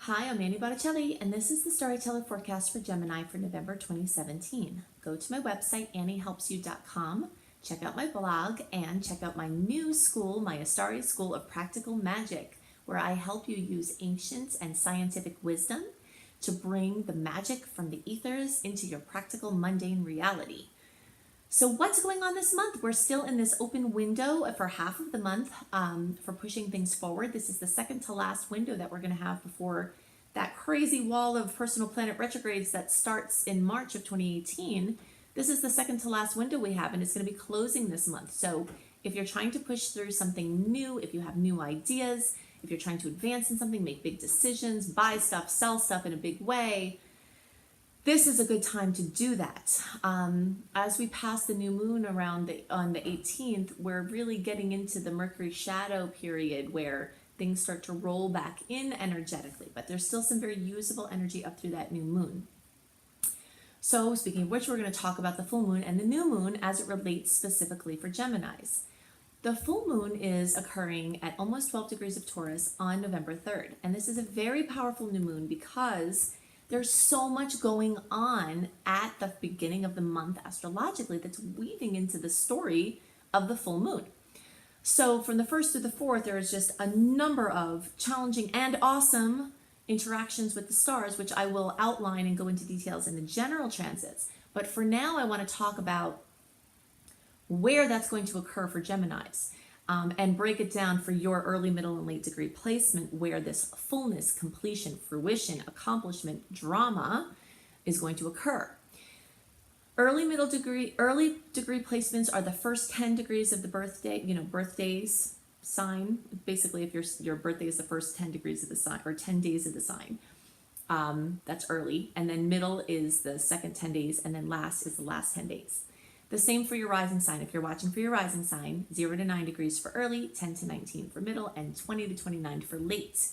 Hi, I'm Annie Botticelli, and this is the Storyteller Forecast for Gemini for November 2017. Go to my website, anniehelpsyou.com, check out my blog, and check out my new school, my Astaria School of Practical Magic, where I help you use ancient and scientific wisdom to bring the magic from the ethers into your practical, mundane reality. So what's going on this month? We're still in this open window for half of the month for pushing things forward. This is the second to last window that we're going to have before that crazy wall of personal planet retrogrades that starts in March of 2018. This is the second to last window we have, and it's going to be closing this month. So if you're trying to push through something new, if you have new ideas, if you're trying to advance in something, make big decisions, buy stuff, sell stuff in a big way, this is a good time to do that. As we pass the new moon on the 18th, we're really getting into the Mercury shadow period where things start to roll back in energetically, but there's still some very usable energy up through that new moon. So speaking of which, we're going to talk about the full moon and the new moon as it relates specifically for Geminis. The full moon is occurring at almost 12 degrees of Taurus on November 3rd, and this is a very powerful new moon because there's so much going on at the beginning of the month astrologically that's weaving into the story of the full moon. So from the 1st to the 4th, there is just a number of challenging and awesome interactions with the stars, which I will outline and go into details in the general transits. But for now, I want to talk about where that's going to occur for Geminis. And break it down for your early, middle, and late degree placement where this fullness, completion, fruition, accomplishment, drama is going to occur. Early degree placements are the first 10 degrees of the birthday, birthdays sign. Basically, if your birthday is the first 10 degrees of the sign or 10 days of the sign, that's early. And then middle is the second 10 days, and then last is the last 10 days. The same for your rising sign. If you're watching for your rising sign, 0 to 9 degrees for early, 10 to 19 for middle, and 20 to 29 for late.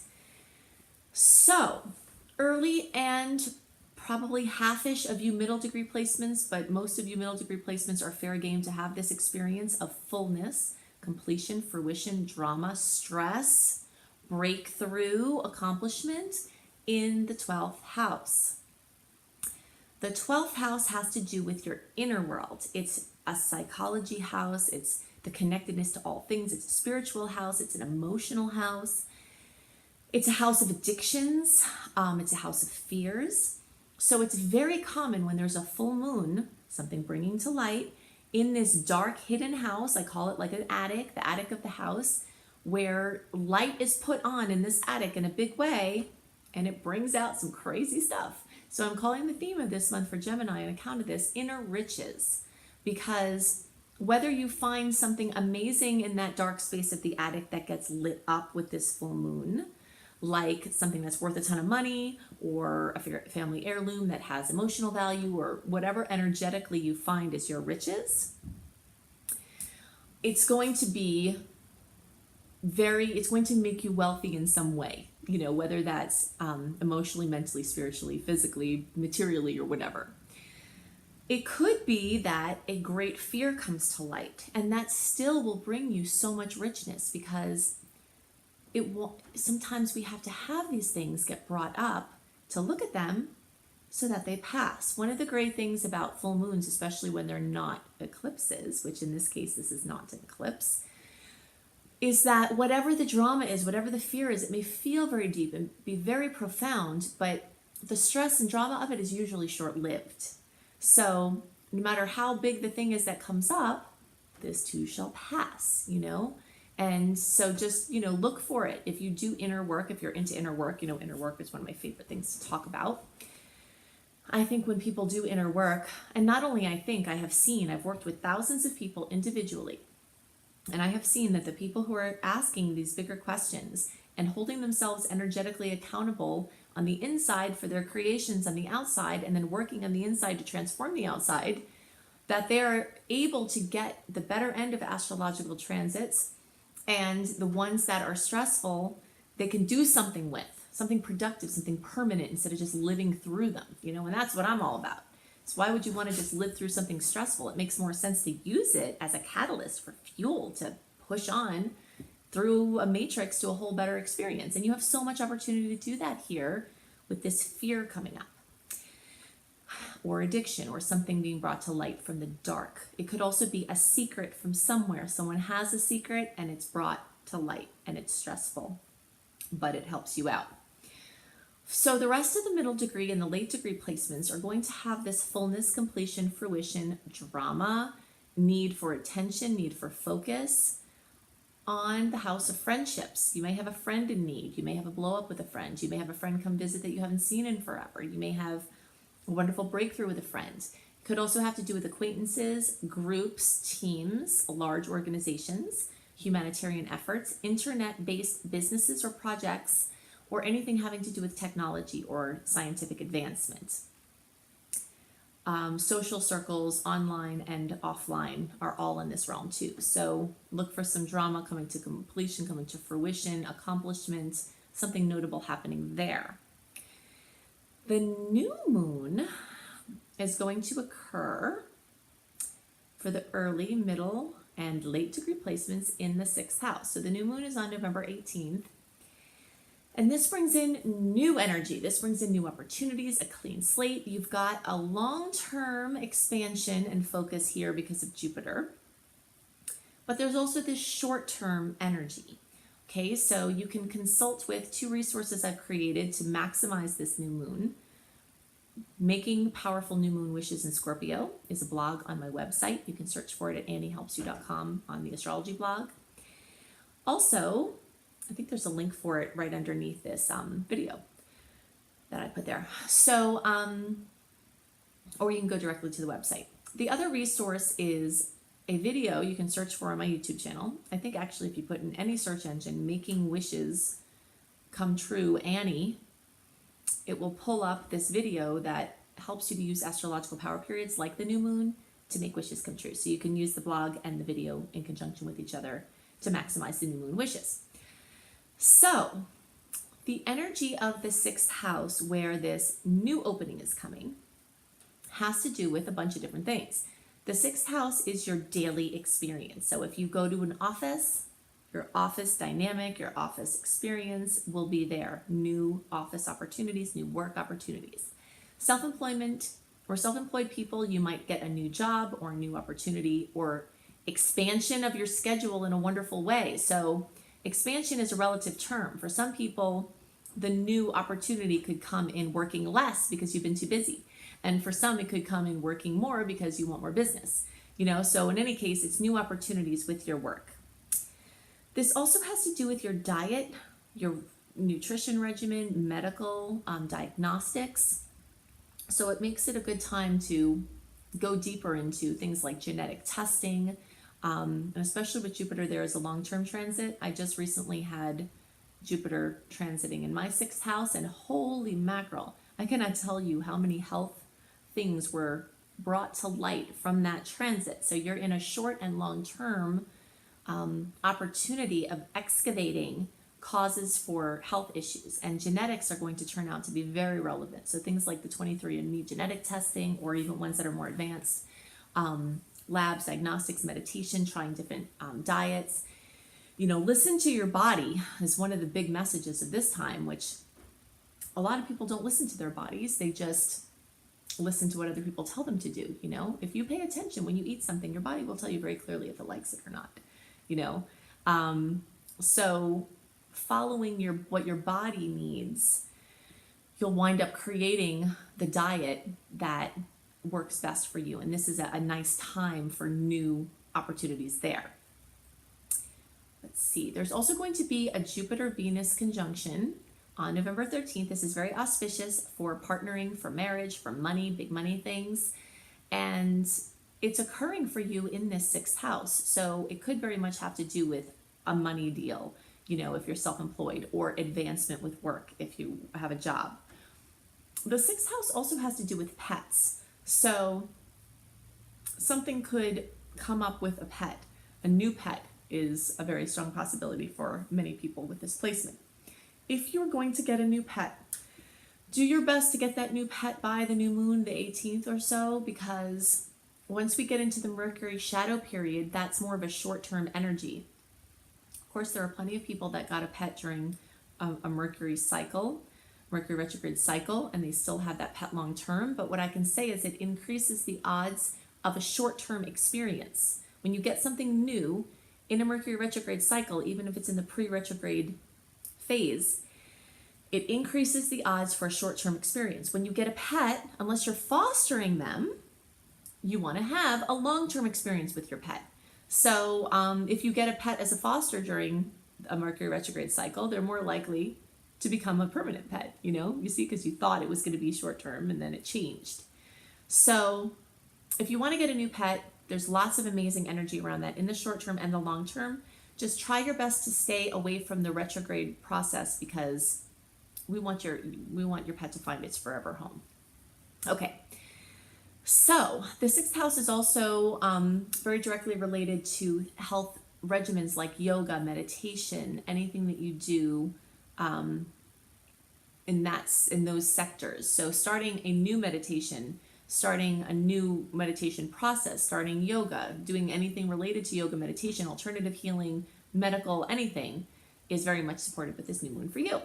So early and probably half-ish of you middle degree placements, but most of you middle degree placements are fair game to have this experience of fullness, completion, fruition, drama, stress, breakthrough, accomplishment in the 12th house. The 12th house has to do with your inner world. It's a psychology house. It's the connectedness to all things. It's a spiritual house. It's an emotional house. It's a house of addictions. It's a house of fears. So it's very common when there's a full moon, something bringing to light, in this dark hidden house. I call it like an attic, the attic of the house, where light is put on in this attic in a big way, and it brings out some crazy stuff. So I'm calling the theme of this month for Gemini on account of this, inner riches, because whether you find something amazing in that dark space of the attic that gets lit up with this full moon, like something that's worth a ton of money or a family heirloom that has emotional value or whatever energetically you find is your riches, it's going to be it's going to make you wealthy in some way, whether that's emotionally, mentally, spiritually, physically, materially, or whatever. It could be that a great fear comes to light, and that still will bring you so much richness because sometimes we have to have these things get brought up to look at them so that they pass. One of the great things about full moons, especially when they're not eclipses, which in this case, this is not an eclipse, is that whatever the drama is, whatever the fear is, it may feel very deep and be very profound, but the stress and drama of it is usually short-lived. So no matter how big the thing is that comes up, this too shall pass, And so just, look for it. If you do inner work, if you're into inner work, inner work is one of my favorite things to talk about. I think when people do inner work, and not only I've worked with thousands of people individually, and I have seen that the people who are asking these bigger questions and holding themselves energetically accountable on the inside for their creations on the outside, and then working on the inside to transform the outside, that they're able to get the better end of astrological transits, and the ones that are stressful, they can do something with, something productive, something permanent, instead of just living through them, and that's what I'm all about. So why would you want to just live through something stressful? It makes more sense to use it as a catalyst for fuel to push on through a matrix to a whole better experience. And you have so much opportunity to do that here with this fear coming up, or addiction, or something being brought to light from the dark. It could also be a secret from somewhere. Someone has a secret and it's brought to light and it's stressful, but it helps you out. So the rest of the middle degree and the late degree placements are going to have this fullness, completion, fruition, drama, need for attention, need for focus on the house of friendships. You may have a friend in need. You may have a blow up with a friend. You may have a friend come visit that you haven't seen in forever. You may have a wonderful breakthrough with a friend. It could also have to do with acquaintances, groups, teams, large organizations, humanitarian efforts, internet-based businesses or projects, or anything having to do with technology or scientific advancement. Social circles, online and offline, are all in this realm too. So look for some drama coming to completion, coming to fruition, accomplishment, something notable happening there. The new moon is going to occur for the early, middle, and late degree placements in the 6th house. So the new moon is on November 18th. And this brings in new energy. This brings in new opportunities, a clean slate. You've got a long-term expansion and focus here because of Jupiter. But there's also this short-term energy. Okay, so you can consult with 2 resources I've created to maximize this new moon. Making Powerful New Moon Wishes in Scorpio is a blog on my website. You can search for it at anniehelpsyou.com on the astrology blog. Also, I think there's a link for it right underneath this video that I put there. So, or you can go directly to the website. The other resource is a video you can search for on my YouTube channel. I think actually if you put in any search engine, Making Wishes Come True, Annie, it will pull up this video that helps you to use astrological power periods like the new moon to make wishes come true. So you can use the blog and the video in conjunction with each other to maximize the new moon wishes. So the energy of the 6th house, where this new opening is coming, has to do with a bunch of different things. The 6th house is your daily experience. So if you go to an office, your office dynamic, your office experience will be there. New office opportunities, new work opportunities. Self-employment or self-employed people, you might get a new job or a new opportunity or expansion of your schedule in a wonderful way. So expansion is a relative term. For some people, the new opportunity could come in working less because you've been too busy. And for some, it could come in working more because you want more business. So in any case, it's new opportunities with your work. This also has to do with your diet, your nutrition regimen, medical diagnostics. So it makes it a good time to go deeper into things like genetic testing, and especially with Jupiter, there is a long-term transit. I just recently had Jupiter transiting in my 6th house, and holy mackerel, I cannot tell you how many health things were brought to light from that transit. So you're in a short and long-term opportunity of excavating causes for health issues, and genetics are going to turn out to be very relevant. So things like the 23andMe genetic testing, or even ones that are more advanced, labs, diagnostics, meditation, trying different diets. Listen to your body is one of the big messages of this time, which a lot of people don't listen to their bodies. They just listen to what other people tell them to do. If you pay attention when you eat something, your body will tell you very clearly if it likes it or not. So following what your body needs, you'll wind up creating the diet that works best for you. And this is a nice time for new opportunities there. Let's see. There's also going to be a Jupiter-Venus conjunction on November 13th. This is very auspicious for partnering, for marriage, for money, big money things. And it's occurring for you in this 6th house. So it could very much have to do with a money deal, if you're self-employed, or advancement with work if you have a job. The 6th house also has to do with pets. So something could come up with a pet. A new pet is a very strong possibility for many people with this placement. If you're going to get a new pet, do your best to get that new pet by the new moon, the 18th or so, because once we get into the Mercury shadow period, that's more of a short-term energy. Of course, there are plenty of people that got a pet during a Mercury retrograde cycle, and they still have that pet long term. But what I can say is it increases the odds of a short-term experience. When you get something new in a Mercury retrograde cycle, even if it's in the pre-retrograde phase, it increases the odds for a short-term experience. When you get a pet, unless you're fostering them, you want to have a long-term experience with your pet. So if you get a pet as a foster during a Mercury retrograde cycle, they're more likely to become a permanent pet, you see, because you thought it was going to be short-term and then it changed. So if you want to get a new pet, there's lots of amazing energy around that in the short term and the long term. Just try your best to stay away from the retrograde process, because we want your pet to find its forever home. Okay. So the sixth house is also very directly related to health regimens like yoga, meditation, anything that you do in those sectors. So starting a new meditation process, starting yoga, doing anything related to yoga, meditation, alternative healing, medical, anything is very much supported with this new moon for you.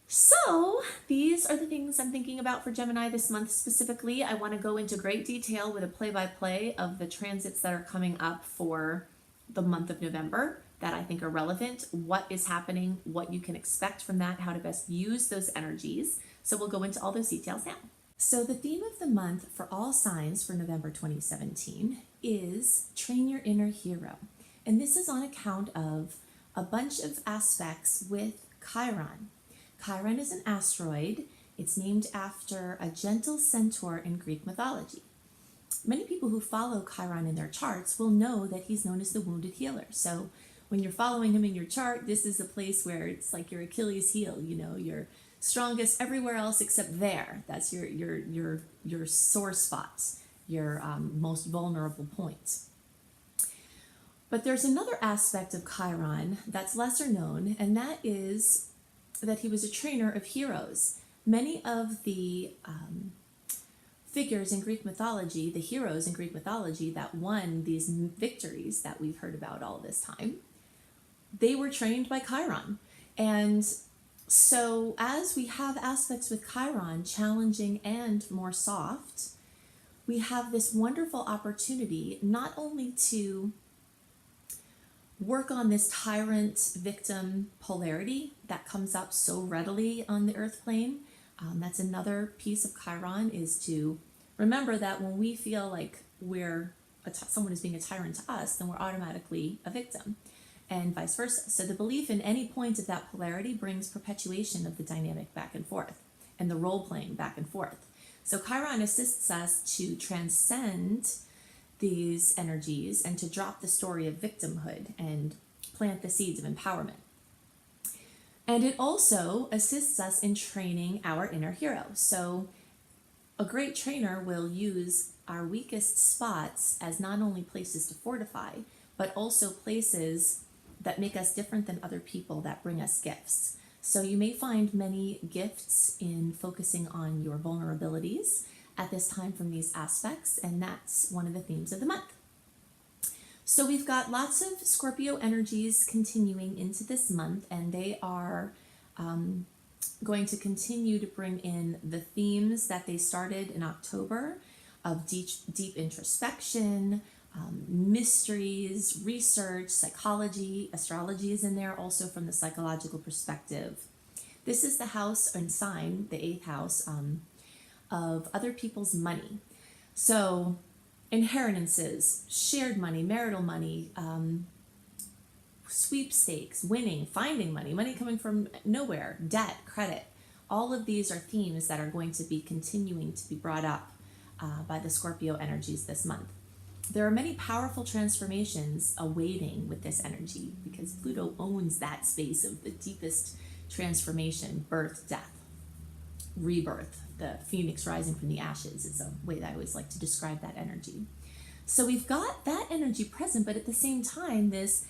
So these are the things I'm thinking about for Gemini this month specifically. I want to go into great detail with a play-by-play of the transits that are coming up for the month of November that I think are relevant, what is happening, what you can expect from that, how to best use those energies. So we'll go into all those details now. So the theme of the month for all signs for November 2017 is Train Your Inner Hero. And this is on account of a bunch of aspects with Chiron. Chiron is an asteroid. It's named after a gentle centaur in Greek mythology. Many people who follow Chiron in their charts will know that he's known as the wounded healer. So when you're following him in your chart, this is a place where it's like your Achilles heel, you're strongest everywhere else except there. That's your sore spots, your most vulnerable points. But there's another aspect of Chiron that's lesser known, and that is that he was a trainer of heroes. Many of the figures in Greek mythology, the heroes in Greek mythology that won these victories that we've heard about all this time, they were trained by Chiron. And so as we have aspects with Chiron, challenging and more soft, we have this wonderful opportunity not only to work on this tyrant-victim polarity that comes up so readily on the earth plane. That's another piece of Chiron, is to remember that when we feel like someone is being a tyrant to us, then we're automatically a victim, and vice versa. So the belief in any point of that polarity brings perpetuation of the dynamic back and forth and the role-playing back and forth. So Chiron assists us to transcend these energies and to drop the story of victimhood and plant the seeds of empowerment. And it also assists us in training our inner hero. So a great trainer will use our weakest spots as not only places to fortify, but also places that make us different than other people, that bring us gifts. So you may find many gifts in focusing on your vulnerabilities at this time from these aspects, and that's one of the themes of the month. So we've got lots of Scorpio energies continuing into this month, and they are going to continue to bring in the themes that they started in October of deep introspection, mysteries, research, psychology. Astrology is in there also from the psychological perspective. This is the house and sign, the 8th house, of other people's money. So inheritances, shared money, marital money, sweepstakes, winning, finding money, money coming from nowhere, debt, credit. All of these are themes that are going to be continuing to be brought up by the Scorpio energies this month. There are many powerful transformations awaiting with this energy, because Pluto owns that space of the deepest transformation, birth, death, rebirth. The phoenix rising from the ashes is a way that I always like to describe that energy. So we've got that energy present, but at the same time, this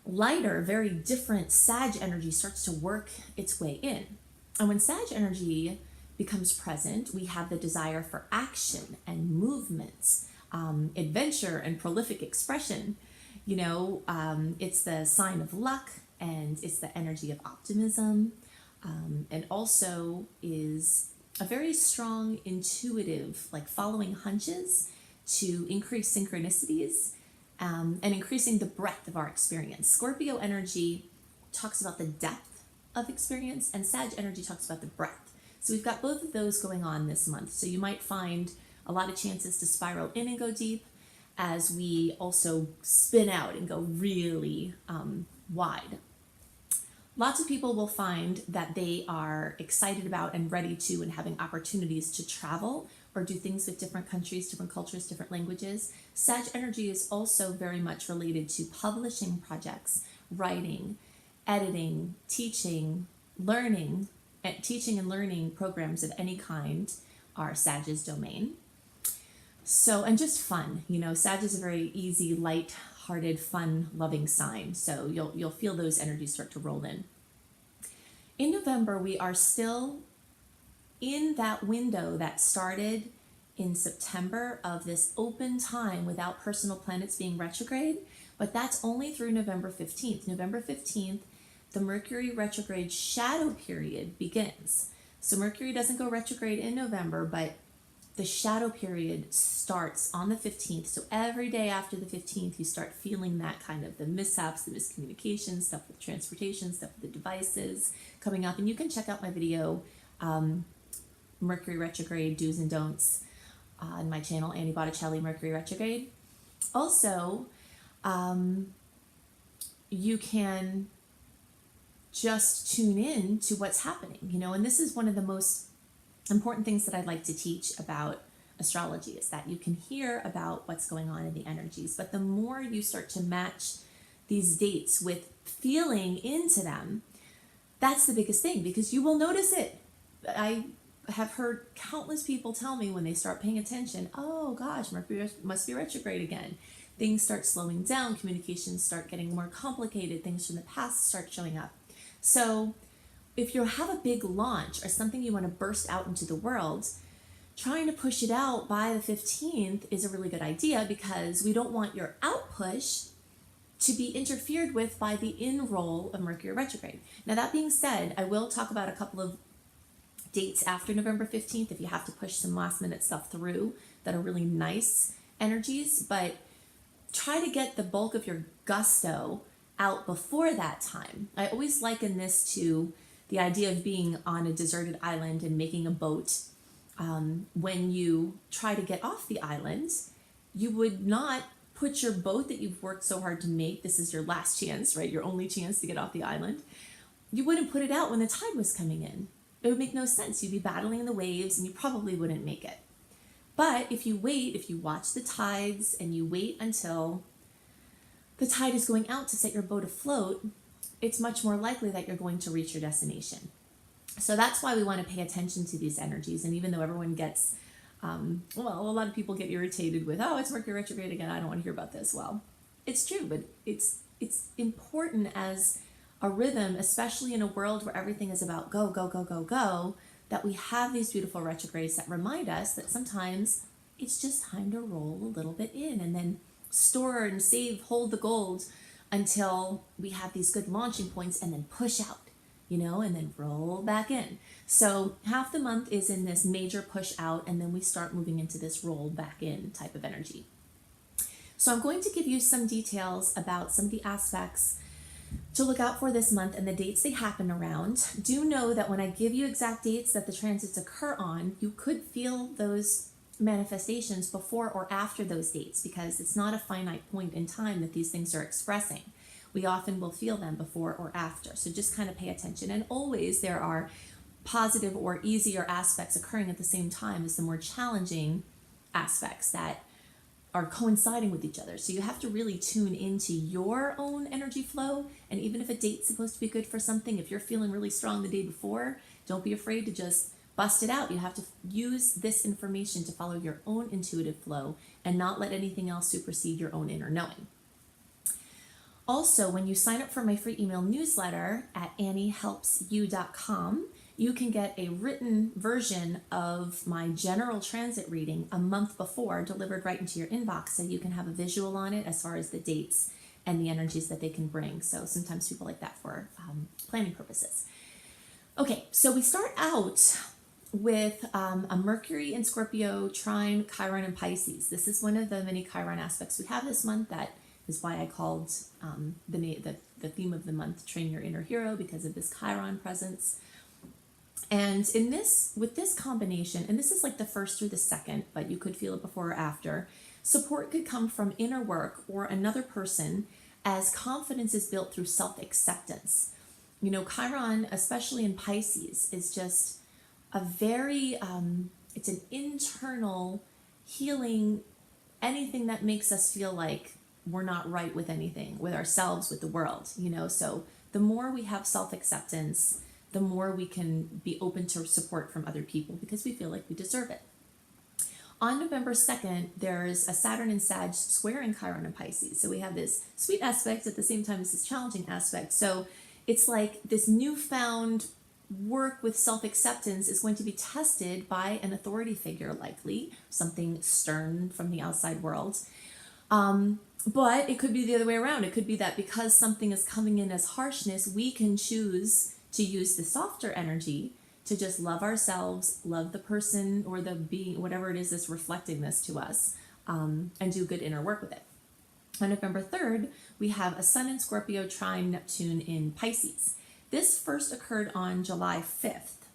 lighter, very different Sag energy starts to work its way in. And when Sag energy becomes present, we have the desire for action and movements, adventure and prolific expression. It's the sign of luck, and it's the energy of optimism, and also is a very strong intuitive, like following hunches to increase synchronicities, and increasing the breadth of our experience. Scorpio energy talks about the depth of experience, and Sag energy talks about the breadth. So we've got both of those going on this month. So you might find a lot of chances to spiral in and go deep, as we also spin out and go really wide. Lots of people will find that they are excited about and ready to and having opportunities to travel or do things with different countries, different cultures, different languages. Sag energy is also very much related to publishing projects, writing, editing, teaching, learning, and teaching and learning programs of any kind are Sag's domain. So, and just fun, Sag is a very easy, light-hearted, fun-loving sign. So you'll feel those energies start to roll in. In November, we are still in that window that started in September of this open time without personal planets being retrograde, but that's only through November 15th. November 15th, the Mercury retrograde shadow period begins. So Mercury doesn't go retrograde in November, but the shadow period starts on the 15th. So every day after the 15th, you start feeling that kind of the mishaps, the miscommunication, stuff with transportation, stuff with the devices coming up. And you can check out my video, Mercury retrograde do's and don'ts, on my channel, Annie Botticelli, Mercury retrograde. Also, you can just tune in to what's happening, and this is one of the most important things that I'd like to teach about astrology, is that you can hear about what's going on in the energies, but the more you start to match these dates with feeling into them, that's the biggest thing, because you will notice it. I have heard countless people tell me when they start paying attention, oh gosh, Mercury must be retrograde again. Things start slowing down, communications start getting more complicated, things from the past start showing up. So if you have a big launch or something you want to burst out into the world, trying to push it out by the 15th is a really good idea, because we don't want your out push to be interfered with by the in-roll of Mercury retrograde. Now, that being said, I will talk about a couple of dates after November 15th if you have to push some last minute stuff through that are really nice energies, but try to get the bulk of your gusto out before that time. I always liken this to the idea of being on a deserted island and making a boat. When you try to get off the island, you would not put your boat that you've worked so hard to make, this is your last chance, right? Your only chance to get off the island. You wouldn't put it out when the tide was coming in. It would make no sense. You'd be battling the waves and you probably wouldn't make it. But if you wait, if you watch the tides and you wait until the tide is going out to set your boat afloat, it's much more likely that you're going to reach your destination. So that's why we want to pay attention to these energies. And even though everyone gets, a lot of people get irritated with, oh, it's Mercury retrograde again, I don't want to hear about this. Well, it's true, but it's important as a rhythm, especially in a world where everything is about go, go, go, go, go, that we have these beautiful retrogrades that remind us that sometimes it's just time to roll a little bit in and then store and save, hold the gold until we have these good launching points, and then push out, and then roll back in. So half the month is in this major push out, and then we start moving into this roll back in type of energy. So I'm going to give you some details about some of the aspects to look out for this month and the dates they happen around. Do know that when I give you exact dates that the transits occur on, you could feel those manifestations before or after those dates, because it's not a finite point in time that these things are expressing. We often will feel them before or after. So just kind of pay attention. And always there are positive or easier aspects occurring at the same time as the more challenging aspects that are coinciding with each other. So you have to really tune into your own energy flow. And even if a date's supposed to be good for something, if you're feeling really strong the day before, don't be afraid to just bust it out. You have to use this information to follow your own intuitive flow and not let anything else supersede your own inner knowing. Also, when you sign up for my free email newsletter at anniehelpsyou.com, you can get a written version of my general transit reading a month before, delivered right into your inbox, so you can have a visual on it as far as the dates and the energies that they can bring. So sometimes people like that for planning purposes. Okay, so we start out with a Mercury in Scorpio, trine Chiron and Pisces. This is one of the many Chiron aspects we have this month. That is why I called the theme of the month Train Your Inner Hero, because of this Chiron presence. And with this combination, and this is like the first through the second, but you could feel it before or after, support could come from inner work or another person as confidence is built through self-acceptance. You know, Chiron, especially in Pisces, is just a very, it's an internal healing, anything that makes us feel like we're not right with anything, with ourselves, with the world, you know. So the more we have self-acceptance, the more we can be open to support from other people because we feel like we deserve it. On November 2nd, there's a Saturn and Sag squaring Chiron and Pisces. So we have this sweet aspect at the same time as this challenging aspect. So it's like this newfound work with self-acceptance is going to be tested by an authority figure, likely something stern from the outside world. But it could be the other way around. It could be that because something is coming in as harshness, we can choose to use the softer energy to just love ourselves, love the person or the being, whatever it is that's reflecting this to us, and do good inner work with it. On November 3rd, we have a Sun in Scorpio trine Neptune in Pisces. This first occurred on July 5th,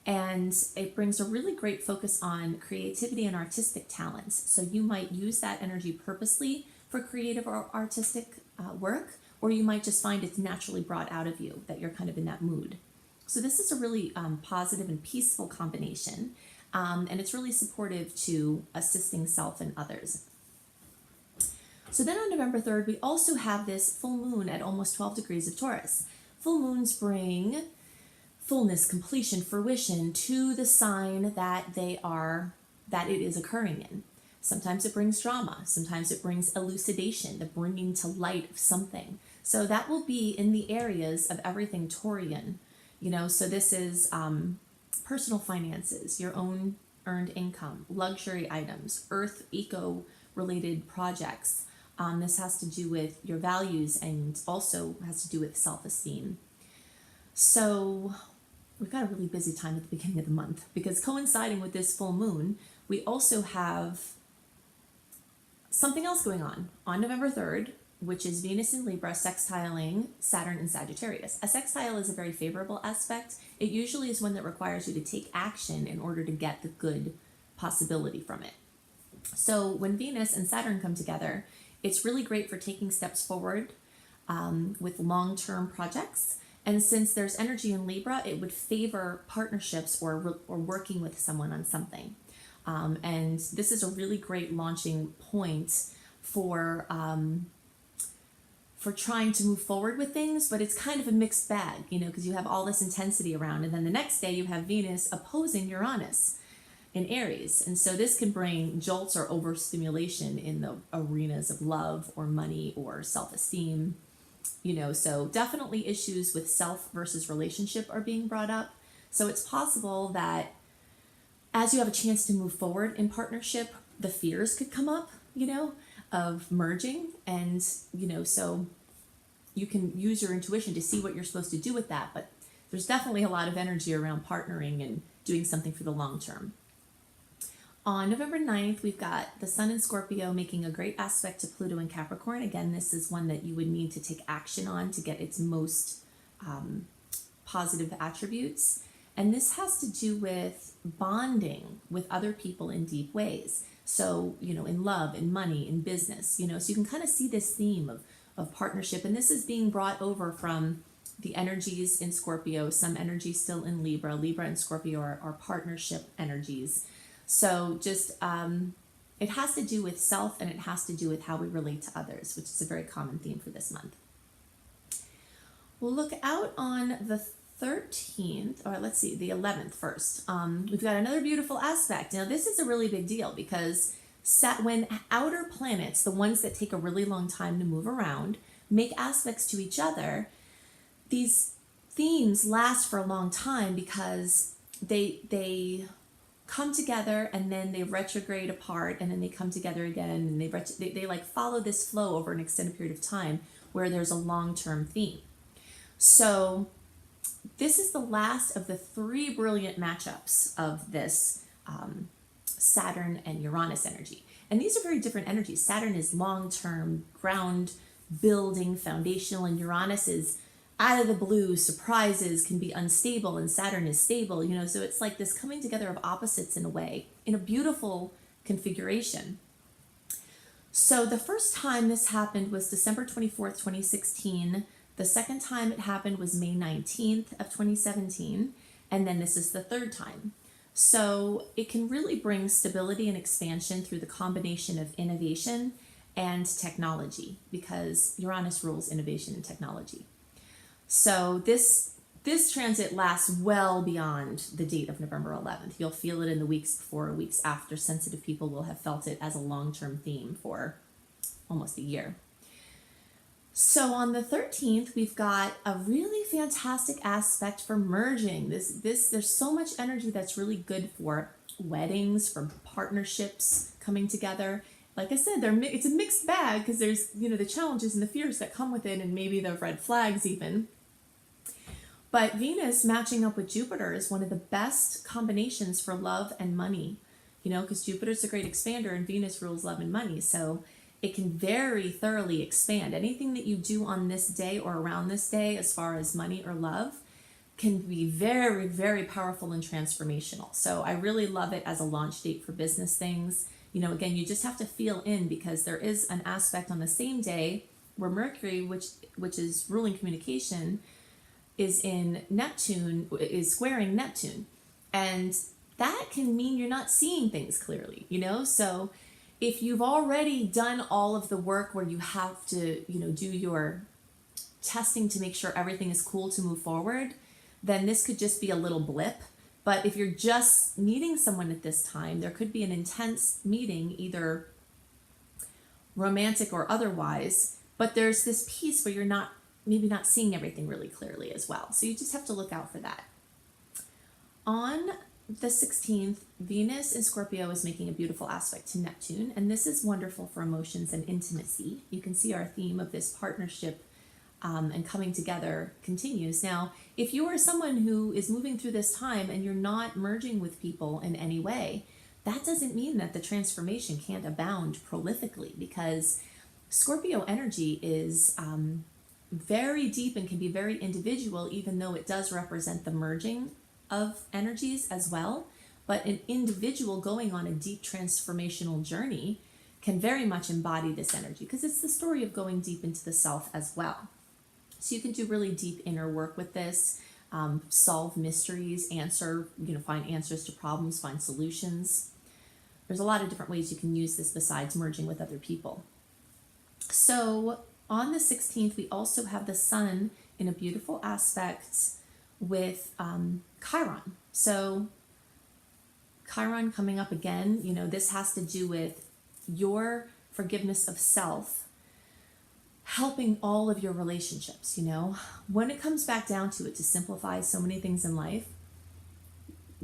and it brings a really great focus on creativity and artistic talents. So you might use that energy purposely for creative or artistic work, or you might just find it's naturally brought out of you, that you're kind of in that mood. So this is a really positive and peaceful combination, and it's really supportive to assisting self and others. So then on November 3rd, we also have this full moon at almost 12 degrees of Taurus. Full moons bring fullness, completion, fruition to the sign that it is occurring in. Sometimes it brings drama. Sometimes it brings elucidation, the bringing to light of something. So that will be in the areas of everything Taurian, you know. So this is personal finances, your own earned income, luxury items, earth, eco-related projects. This has to do with your values and also has to do with self-esteem. So we've got a really busy time at the beginning of the month because coinciding with this full moon, we also have something else going on November 3rd, which is Venus in Libra sextiling Saturn in Sagittarius. A sextile is a very favorable aspect. It usually is one that requires you to take action in order to get the good possibility from it. So when Venus and Saturn come together, it's really great for taking steps forward with long-term projects. And since there's energy in Libra, it would favor partnerships or working with someone on something. And this is a really great launching point for trying to move forward with things, but it's kind of a mixed bag, you know, because you have all this intensity around, and then the next day you have Venus opposing Uranus in Aries. And so this can bring jolts or overstimulation in the arenas of love or money or self-esteem, you know. So definitely issues with self versus relationship are being brought up. So it's possible that as you have a chance to move forward in partnership, the fears could come up, you know, of merging. And, you know, so you can use your intuition to see what you're supposed to do with that. But there's definitely a lot of energy around partnering and doing something for the long term. On November 9th, we've got the Sun in Scorpio making a great aspect to Pluto in Capricorn. Again, this is one that you would need to take action on to get its most positive attributes. And this has to do with bonding with other people in deep ways. So, you know, in love, in money, in business, you know, so you can kind of see this theme of partnership. And this is being brought over from the energies in Scorpio, some energies still in Libra. Libra and Scorpio are partnership energies. So just, it has to do with self, and it has to do with how we relate to others, which is a very common theme for this month. We'll look out on the 13th, or let's see, the 11th first. We've got another beautiful aspect. Now, this is a really big deal because when outer planets, the ones that take a really long time to move around, make aspects to each other, these themes last for a long time because they come together and then they retrograde apart and then they come together again, and they like follow this flow over an extended period of time where there's a long-term theme. So this is the last of the 3 brilliant matchups of this Saturn and Uranus energy. And these are very different energies. Saturn is long-term, ground building, foundational, and Uranus is out of the blue, surprises, can be unstable, and Saturn is stable, so it's like this coming together of opposites in a way, in a beautiful configuration. So the first time this happened was December 24th, 2016. The second time it happened was May 19th of 2017. And then this is the third time. So it can really bring stability and expansion through the combination of innovation and technology, because Uranus rules innovation and technology. So this transit lasts well beyond the date of November 11th. You'll feel it in the weeks before, weeks after. Sensitive people will have felt it as a long-term theme for almost a year. So on the 13th, we've got a really fantastic aspect for merging. There's so much energy that's really good for weddings, for partnerships coming together. Like I said, it's a mixed bag, because there's, the challenges and the fears that come with it, and maybe the red flags even. But Venus matching up with Jupiter is one of the best combinations for love and money, because Jupiter's a great expander and Venus rules love and money. So it can very thoroughly expand. Anything that you do on this day or around this day, as far as money or love, can be very, very powerful and transformational. So I really love it as a launch date for business things. Again, you just have to feel in, because there is an aspect on the same day where Mercury, which is ruling communication, is in Neptune, is squaring Neptune. And that can mean you're not seeing things clearly, So if you've already done all of the work where you have to, do your testing to make sure everything is cool to move forward, then this could just be a little blip. But if you're just meeting someone at this time, there could be an intense meeting, either romantic or otherwise, but there's this piece where you're maybe not seeing everything really clearly as well. So you just have to look out for that. On the 16th, Venus in Scorpio is making a beautiful aspect to Neptune, and this is wonderful for emotions and intimacy. You can see our theme of this partnership and coming together continues. Now, if you are someone who is moving through this time and you're not merging with people in any way, that doesn't mean that the transformation can't abound prolifically, because Scorpio energy is very deep and can be very individual, even though it does represent the merging of energies as well. But an individual going on a deep transformational journey can very much embody this energy, because it's the story of going deep into the self as well. So you can do really deep inner work with this, solve mysteries, find answers to problems, find solutions. There's a lot of different ways you can use this besides merging with other people. So on the 16th, we also have the Sun in a beautiful aspect with Chiron. So Chiron coming up again, this has to do with your forgiveness of self, helping all of your relationships. When it comes back down to it, to simplify so many things in life,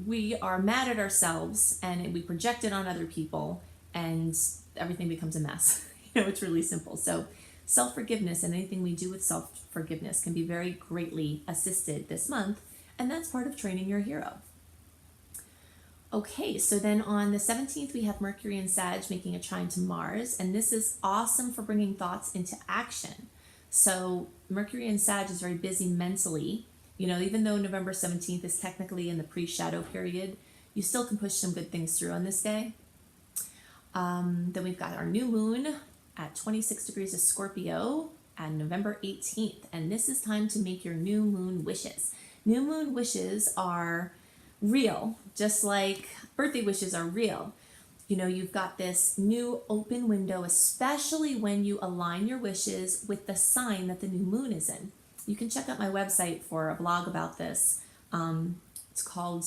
we are mad at ourselves and we project it on other people, and everything becomes a mess. It's really simple. So self-forgiveness and anything we do with self-forgiveness can be very greatly assisted this month, and that's part of training your hero. Okay, so then on the 17th, we have Mercury and Sag making a trine to Mars, and this is awesome for bringing thoughts into action. So Mercury and Sag is very busy mentally. Even though November 17th is technically in the pre-shadow period, you still can push some good things through on this day. Then we've got our new moon at 26 degrees of Scorpio on November 18th, and this is time to make your new moon wishes. New moon wishes are real, just like birthday wishes are real. You've got this new open window, especially when you align your wishes with the sign that the new moon is in. You can check out my website for a blog about this. It's called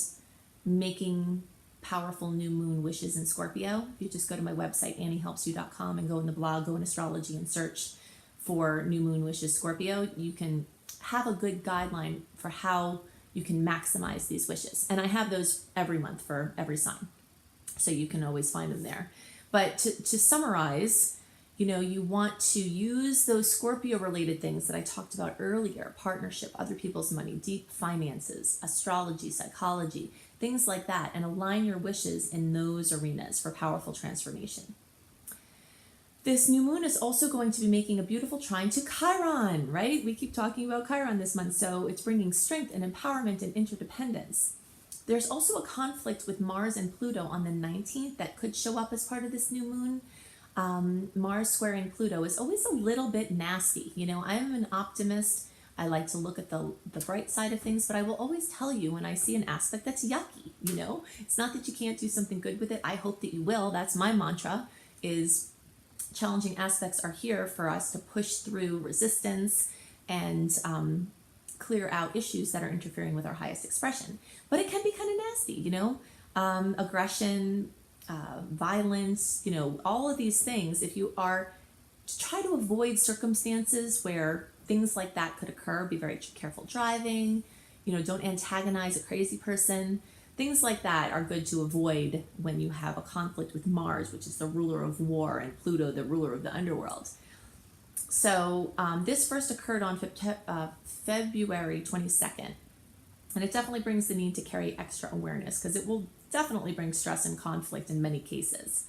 Making Powerful New Moon Wishes in Scorpio. If you just go to my website, anniehelpsyou.com, and go in the blog, go in Astrology, and search for New Moon Wishes Scorpio, you can have a good guideline for how you can maximize these wishes. And I have those every month for every sign, so you can always find them there. But to summarize, you want to use those Scorpio related things that I talked about earlier: partnership, other people's money, deep finances, astrology, psychology, things like that, and align your wishes in those arenas for powerful transformation. This new moon is also going to be making a beautiful trine to Chiron, right? We keep talking about Chiron this month, so it's bringing strength and empowerment and interdependence. There's also a conflict with Mars and Pluto on the 19th that could show up as part of this new moon. Mars squaring Pluto is always a little bit nasty. I'm an optimist. I like to look at the bright side of things, but I will always tell you when I see an aspect that's yucky. It's not that you can't do something good with it. I hope that you will. That's my mantra, is challenging aspects are here for us to push through resistance and clear out issues that are interfering with our highest expression. But it can be kind of nasty, aggression, violence, all of these things. If you are to try to avoid circumstances where things like that could occur, be very careful driving, don't antagonize a crazy person. Things like that are good to avoid when you have a conflict with Mars, which is the ruler of war, and Pluto, the ruler of the underworld. So this first occurred on February 22nd. And it definitely brings the need to carry extra awareness, because it will definitely bring stress and conflict in many cases.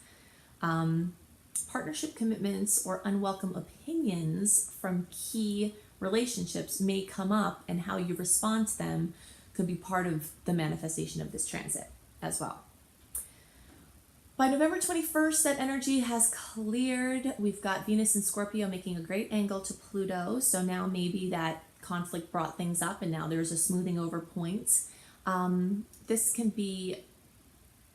Partnership commitments or unwelcome opinions from key relationships may come up, and how you respond to them could be part of the manifestation of this transit as well. By November 21st, that energy has cleared. We've got Venus and Scorpio making a great angle to Pluto. So now maybe that conflict brought things up, and now there's a smoothing over point. This can be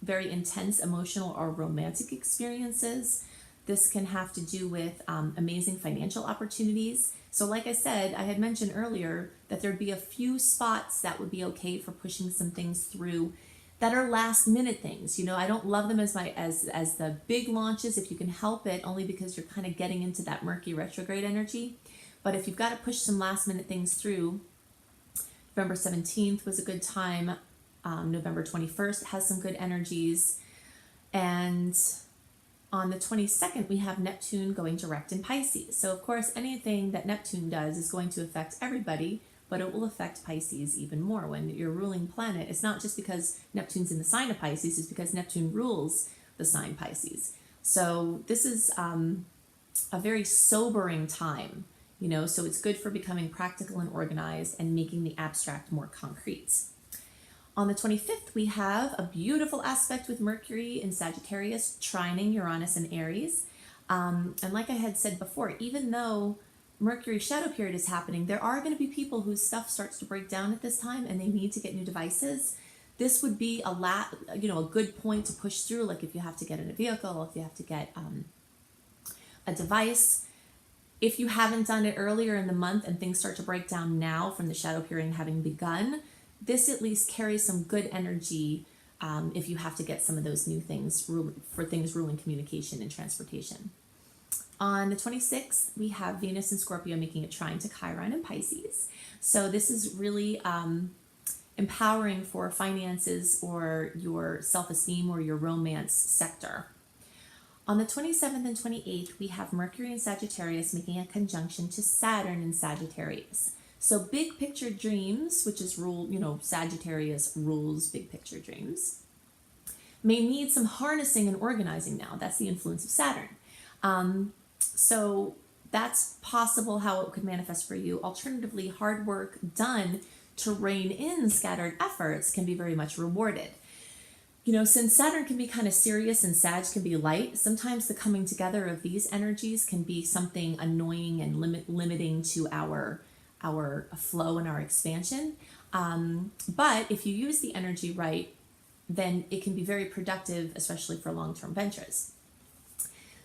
very intense emotional or romantic experiences. This can have to do with amazing financial opportunities. So like I said, I had mentioned earlier that there'd be a few spots that would be okay for pushing some things through that are last minute things. I don't love them as the big launches if you can help it, only because you're kind of getting into that murky retrograde energy. But if you've got to push some last minute things through, November 17th was a good time. November 21st has some good energies. And on the 22nd, we have Neptune going direct in Pisces. So of course, anything that Neptune does is going to affect everybody, but it will affect Pisces even more. When your ruling planet, it's not just because Neptune's in the sign of Pisces, it's because Neptune rules the sign Pisces. So this is a very sobering time, so it's good for becoming practical and organized and making the abstract more concrete. On the 25th, we have a beautiful aspect with Mercury in Sagittarius, trining Uranus and Aries. And like I had said before, even though Mercury shadow period is happening, there are going to be people whose stuff starts to break down at this time and they need to get new devices. This would be a good point to push through, like if you have to get in a vehicle, if you have to get a device. If you haven't done it earlier in the month and things start to break down now from the shadow period having begun, this at least carries some good energy if you have to get some of those new things for things ruling communication and transportation. On the 26th, we have Venus and Scorpio making a trine to Chiron and Pisces. So this is really empowering for finances or your self-esteem or your romance sector. On the 27th and 28th, we have Mercury and Sagittarius making a conjunction to Saturn in Sagittarius. So big picture dreams, which is Sagittarius rules big picture dreams, may need some harnessing and organizing now. That's the influence of Saturn. So that's possible how it could manifest for you. Alternatively, hard work done to rein in scattered efforts can be very much rewarded. Since Saturn can be kind of serious and Sag can be light, sometimes the coming together of these energies can be something annoying and limiting to our flow and our expansion. But if you use the energy right, then it can be very productive, especially for long-term ventures.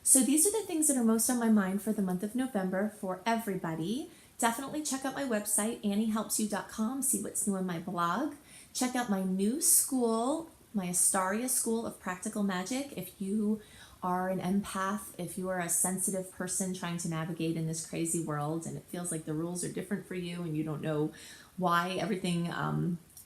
So these are the things that are most on my mind for the month of November for everybody. Definitely check out my website, anniehelpsyou.com, see what's new in my blog. Check out my new school, my Astaria School of Practical Magic. If you are an empath, if you are a sensitive person trying to navigate in this crazy world and it feels like the rules are different for you and you don't know why everything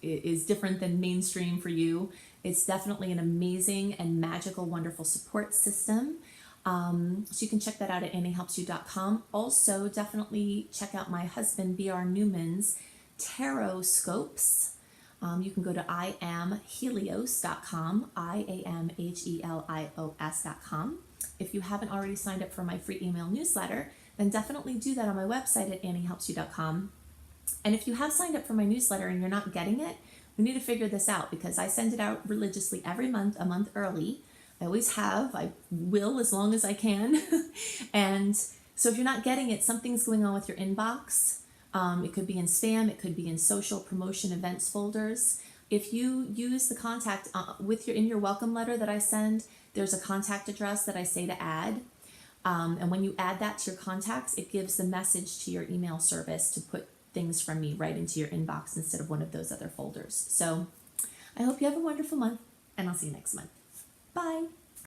is different than mainstream for you. It's definitely an amazing and magical, wonderful support system. So you can check that out at anniehelpsyou.com. Also, definitely check out my husband, B.R. Newman's Tarot Scopes. You can go to iamhelios.com, iamhelios.com. If you haven't already signed up for my free email newsletter, then definitely do that on my website at anniehelpsyou.com. And if you have signed up for my newsletter and you're not getting it, we need to figure this out, because I send it out religiously every month, a month early. I always have. I will as long as I can. And so if you're not getting it, something's going on with your inbox. It could be in spam. It could be in social promotion events folders. If you use the contact in your welcome letter that I send, there's a contact address that I say to add. And when you add that to your contacts, it gives the message to your email service to put things from me right into your inbox instead of one of those other folders. So I hope you have a wonderful month, and I'll see you next month. Bye.